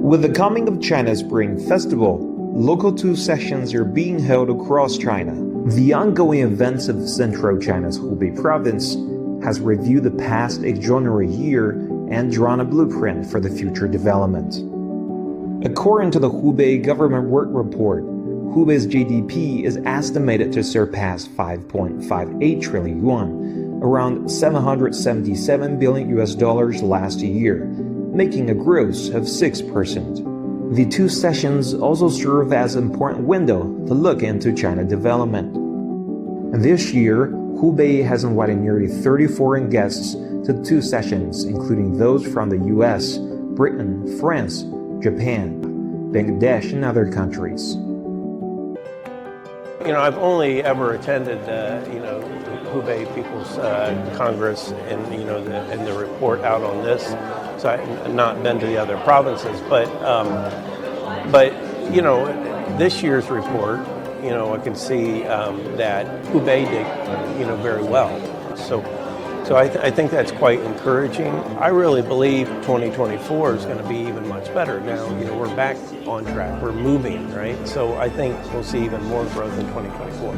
With the coming of China's Spring Festival, local two sessions are being held across China. The ongoing events of central China's Hubei province has reviewed the past extraordinary year and drawn a blueprint for the future development. According to the Hubei government work report, Hubei's GDP is estimated to surpass 5.58 trillion yuan, around $777 billion last year, making a growth of 6%. The two sessions also serve as an important window to look into China development. This year, Hubei has invited nearly 30 foreign guests to two sessions, including those from the US, Britain, France, Japan, Bangladesh, and other countries. I've only ever attended, Houbei People's Congress and, and the report out on this. So I've not been to the other provinces, but this year's report, I can see that Houbei did, very well. So I think that's quite encouraging. I really believe 2024 is going to be even much better. Now, we're back on track. We're moving, right? So I think we'll see even more growth in 2024.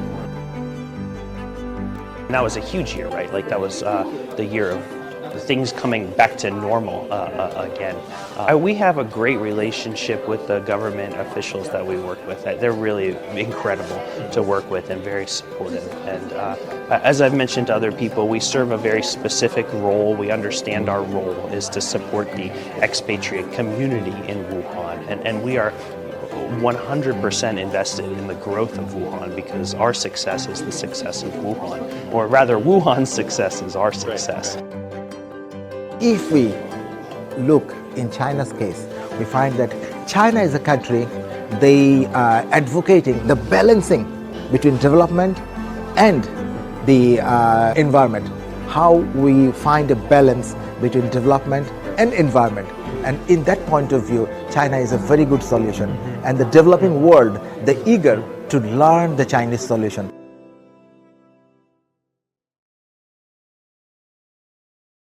And that was a huge year, right? Like that was the year of things coming back to normal again. We have a great relationship with the government officials that we work with. They're really incredible to work with and very supportive. And as I've mentioned to other people, we serve a very specific role. We understand our role is to support the expatriate community in Wuhan. And we are 100% invested in the growth of Wuhan because our success is the success of Wuhan. Or rather, Wuhan's success is our success. If we look in China's case, we find that China is a country, they are advocating the balancing between development and the environment. How we find a balance between development and environment. And in that point of view, China is a very good solution. And the developing world, they're eager to learn the Chinese solution.